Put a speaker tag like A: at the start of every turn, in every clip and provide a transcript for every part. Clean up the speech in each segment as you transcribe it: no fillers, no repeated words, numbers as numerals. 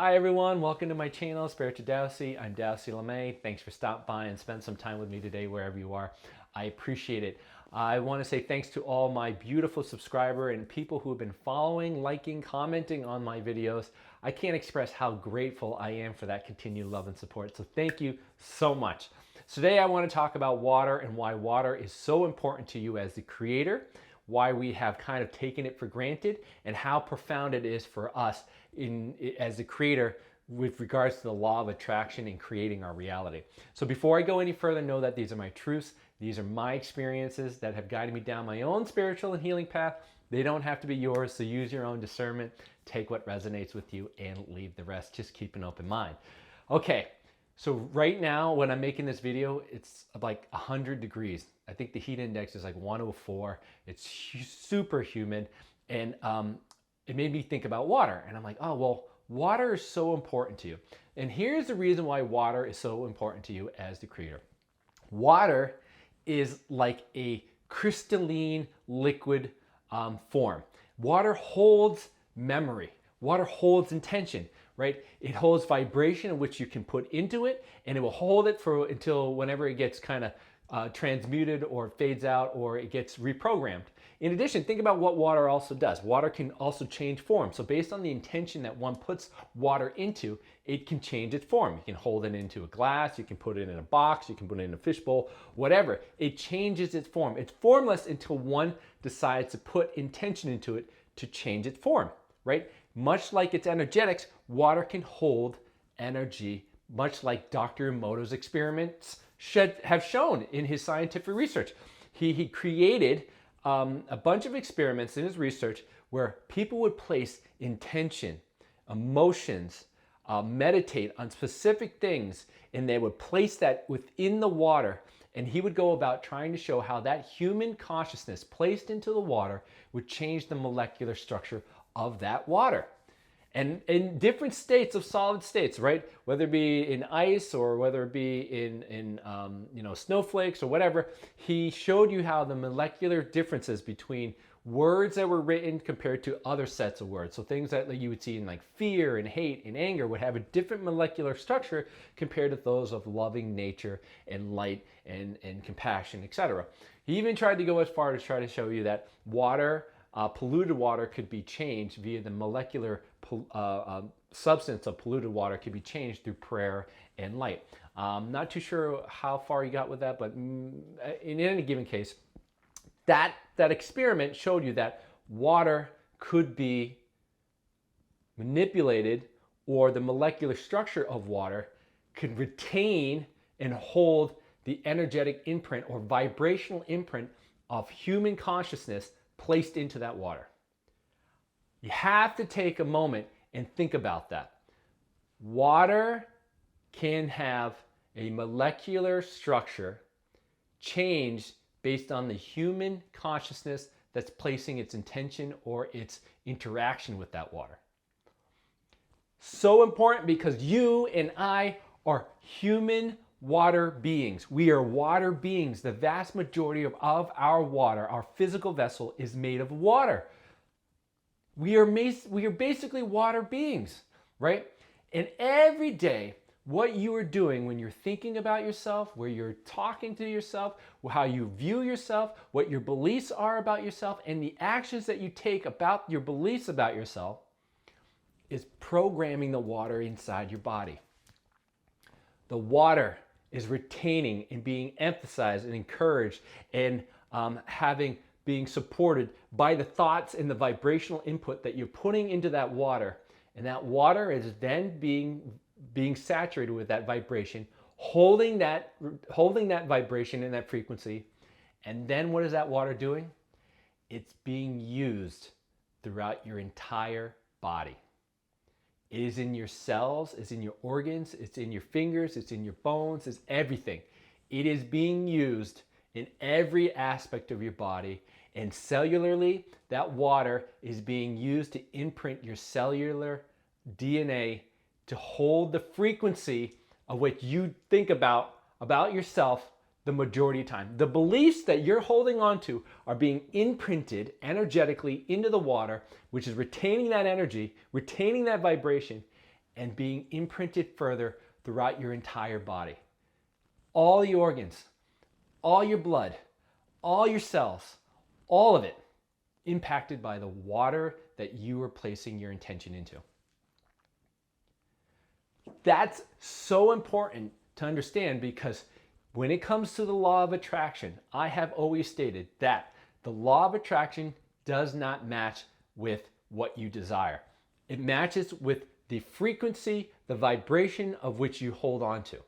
A: Hi everyone, welcome to my channel, Spiritual Dowsey. I'm Dowsey LeMay. Thanks for stopping by and spend some time with me today wherever you are. I appreciate it. I want to say thanks to all my beautiful subscriber and people who have been following, liking, commenting on my videos. I can't express how grateful I am for that continued love and support. So thank you so much. Today I want to talk about water and why water is so important to you as the creator, why we have kind of taken it for granted, and how profound it is for us as a creator with regards to the law of attraction and creating our reality. So before I go any further, know that these are my truths. These are my experiences that have guided me down my own spiritual and healing path. They don't have to be yours, so use your own discernment. Take what resonates with you and leave the rest. Just keep an open mind. Okay, so right now when I'm making this video, it's like 100 degrees. I think the heat index is like 104. It's super humid, and it made me think about water. And I'm like, oh, well, water is so important to you. And here's the reason why water is so important to you as the creator. Water is like a crystalline liquid form. Water holds memory. Water holds intention, right? It holds vibration, which you can put into it, and it will hold it until whenever it gets kind of transmuted or fades out or it gets reprogrammed. In addition, think about what water also does. Water can also change form. So based on the intention that one puts water into, it can change its form. You can hold it into a glass, you can put it in a box, you can put it in a fishbowl, whatever. It changes its form. It's formless until one decides to put intention into it to change its form, right? Much like its energetics, water can hold energy, much like Dr. Emoto's experiments have shown in his scientific research. He created a bunch of experiments in his research where people would place intention, emotions, meditate on specific things, and they would place that within the water, and he would go about trying to show how that human consciousness placed into the water would change the molecular structure of that water. And in different states of solid states, right? Whether it be in ice or whether it be in snowflakes or whatever, he showed you how the molecular differences between words that were written compared to other sets of words. So things that you would see in like fear and hate and anger would have a different molecular structure compared to those of loving nature and light and compassion, etc. He even tried to go as far to try to show you that water, polluted water could be changed via the molecular substance of polluted water could be changed through prayer and light. Not too sure how far he got with that, but in any given case, that experiment showed you that water could be manipulated, or the molecular structure of water could retain and hold the energetic imprint or vibrational imprint of human consciousness placed into that water. You have to take a moment and think about that. Water can have a molecular structure changed based on the human consciousness that's placing its intention or its interaction with that water. So important because you and I are human water beings. We are water beings. The vast majority of our water, our physical vessel, is made of water. We are basically water beings, right? And every day, what you are doing when you're thinking about yourself, where you're talking to yourself, how you view yourself, what your beliefs are about yourself, and the actions that you take about your beliefs about yourself is programming the water inside your body. The water is retaining and being emphasized and encouraged and being supported by the thoughts and the vibrational input that you're putting into that water. And that water is then being saturated with that vibration, holding that vibration and that frequency. And then what is that water doing? It's being used throughout your entire body. It is in your cells, it's in your organs, it's in your fingers, it's in your bones, it's everything. It is being used in every aspect of your body. And cellularly, that water is being used to imprint your cellular DNA to hold the frequency of what you think about yourself the majority of the time. The beliefs that you're holding on to are being imprinted energetically into the water, which is retaining that energy, retaining that vibration, and being imprinted further throughout your entire body. All the organs, all your blood, all your cells, all of it impacted by the water that you are placing your intention into. That's so important to understand, because when it comes to the law of attraction, I have always stated that the law of attraction does not match with what you desire. It matches with the frequency, the vibration of which you hold on to.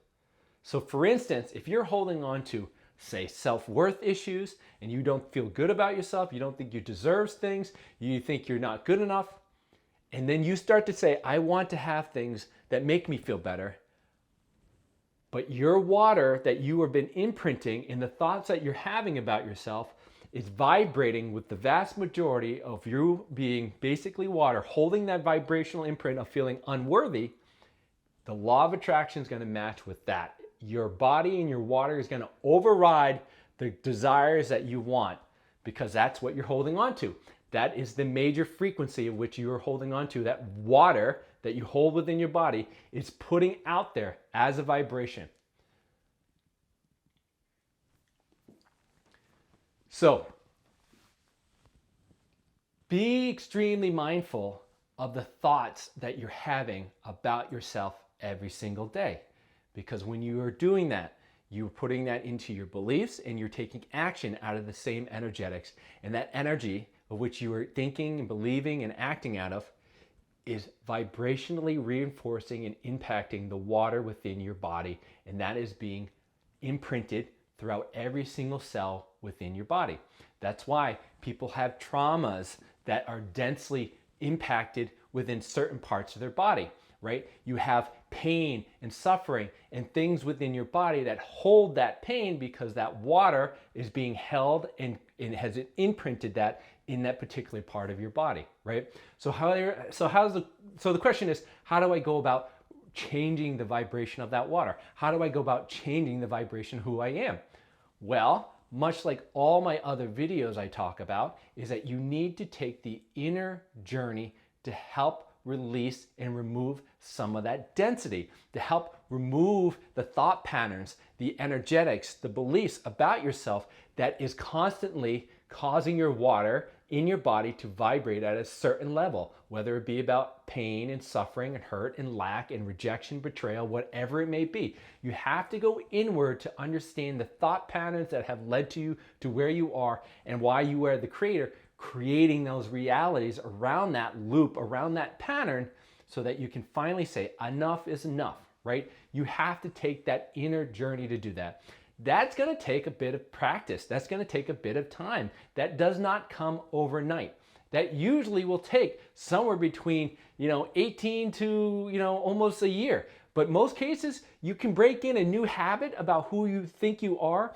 A: So for instance, if you're holding on to, say, self-worth issues, and you don't feel good about yourself, you don't think you deserve things, you think you're not good enough, and then you start to say, I want to have things that make me feel better, but your water that you have been imprinting in the thoughts that you're having about yourself is vibrating with the vast majority of you being basically water, holding that vibrational imprint of feeling unworthy. The law of attraction is going to match with that. Your body and your water is going to override the desires that you want, because that's what you're holding on to. That is the major frequency of which you are holding on to. That water that you hold within your body is putting out there as a vibration. So, be extremely mindful of the thoughts that you're having about yourself every single day. Because when you are doing that, you're putting that into your beliefs and you're taking action out of the same energetics. And that energy of which you are thinking and believing and acting out of is vibrationally reinforcing and impacting the water within your body. And that is being imprinted throughout every single cell within your body. That's why people have traumas that are densely impacted within certain parts of their body, right? You have pain and suffering and things within your body that hold that pain because that water is being held and has imprinted that in that particular part of your body, right? So the question is, how do I go about changing the vibration of that water? How do I go about changing the vibration of who I am? Well, much like all my other videos I talk about, is that you need to take the inner journey to help release and remove some of that density, to help remove the thought patterns, the energetics, the beliefs about yourself that is constantly causing your water in your body to vibrate at a certain level, whether it be about pain and suffering and hurt and lack and rejection, betrayal, whatever it may be. You have to go inward to understand the thought patterns that have led to you to where you are and why you are the creator, creating those realities around that loop, around that pattern, so that you can finally say, enough is enough, right? You have to take that inner journey to do that. That's going to take a bit of practice. That's going to take a bit of time. That does not come overnight. That usually will take somewhere between, 18 to, almost a year. But most cases, you can break in a new habit about who you think you are,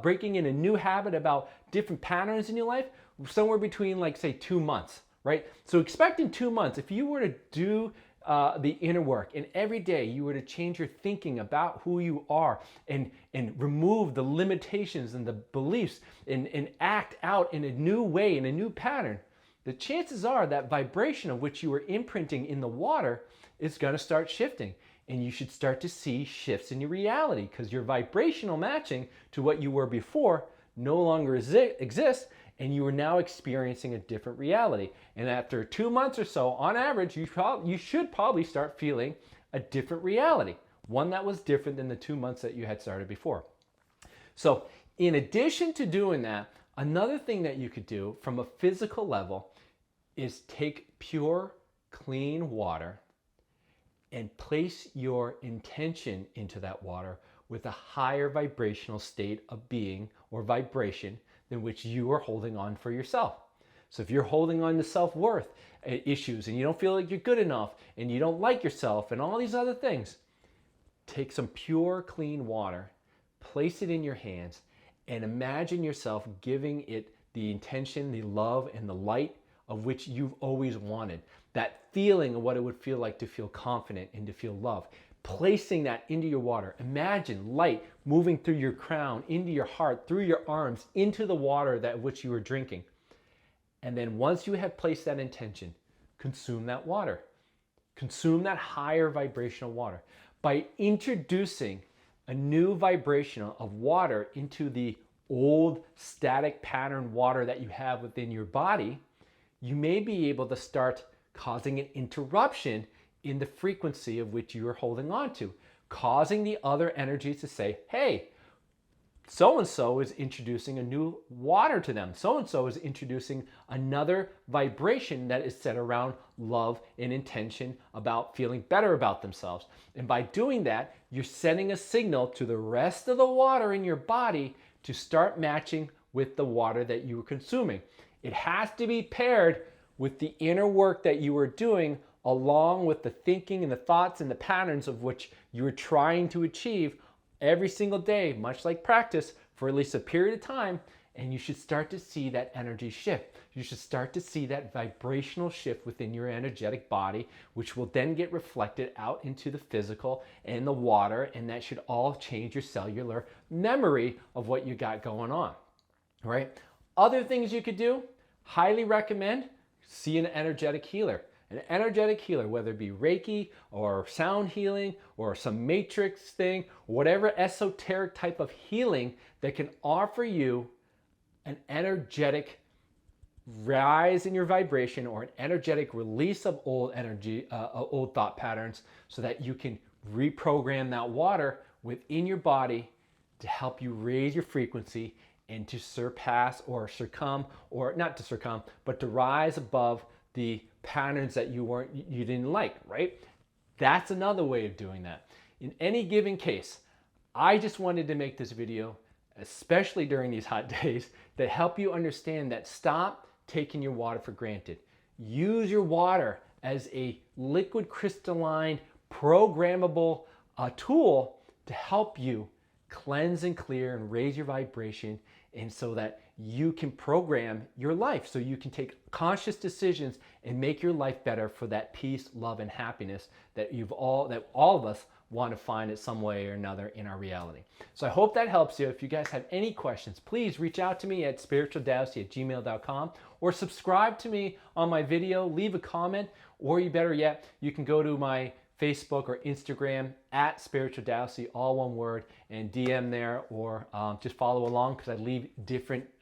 A: breaking in a new habit about different patterns in your life, somewhere between, like, say, 2 months, right? So expect in 2 months, if you were to do the inner work, and every day you were to change your thinking about who you are and remove the limitations and the beliefs and act out in a new way, in a new pattern, the chances are that vibration of which you are imprinting in the water is going to start shifting. And you should start to see shifts in your reality, because your vibrational matching to what you were before no longer exists, and you are now experiencing a different reality. And after 2 months or so, on average, you should probably start feeling a different reality, one that was different than the 2 months that you had started before. So in addition to doing that, another thing that you could do from a physical level is take pure, clean water and place your intention into that water with a higher vibrational state of being or vibration than which you are holding on for yourself. So if you're holding on to self-worth issues and you don't feel like you're good enough and you don't like yourself and all these other things, take some pure, clean water, place it in your hands, and imagine yourself giving it the intention, the love, and the light of which you've always wanted. That feeling of what it would feel like to feel confident and to feel love. Placing that into your water. Imagine light moving through your crown, into your heart, through your arms, into the water that which you are drinking. And then once you have placed that intention, consume that water. consume that higher vibrational water. By introducing a new vibration of water into the old static pattern water that you have within your body, you may be able to start causing an interruption in the frequency of which you are holding on to, causing the other energies to say, hey, so-and-so is introducing a new water to them. So-and-so is introducing another vibration that is set around love and intention about feeling better about themselves. And by doing that, you're sending a signal to the rest of the water in your body to start matching with the water that you were consuming. It has to be paired with the inner work that you are doing, along with the thinking and the thoughts and the patterns of which you are trying to achieve every single day, much like practice, for at least a period of time, and you should start to see that energy shift. You should start to see that vibrational shift within your energetic body, which will then get reflected out into the physical and the water, and that should all change your cellular memory of what you got going on, right? Other things you could do, highly recommend, see an energetic healer. An energetic healer, whether it be Reiki or sound healing or some matrix thing, whatever esoteric type of healing that can offer you an energetic rise in your vibration or an energetic release of old energy, old thought patterns, so that you can reprogram that water within your body to help you raise your frequency and to surpass or succumb, or not to succumb, but to rise above the patterns that you didn't like, right? That's another way of doing that. In any given case, I just wanted to make this video, especially during these hot days, to help you understand that stop taking your water for granted. Use your water as a liquid crystalline programmable tool to help you cleanse and clear and raise your vibration, and so that you can program your life, so you can take conscious decisions and make your life better for that peace, love, and happiness that all of us want to find in some way or another in our reality. So I hope that helps you. If you guys have any questions, please reach out to me at spiritualdowsy@gmail.com, or subscribe to me on my video, leave a comment, or you better yet, you can go to my Facebook or Instagram at Spiritual Dowsy, all one word, and DM there, or just follow along, because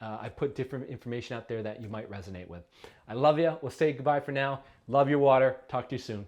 A: I put different information out there that you might resonate with. I love you. We'll say goodbye for now. Love your water. Talk to you soon.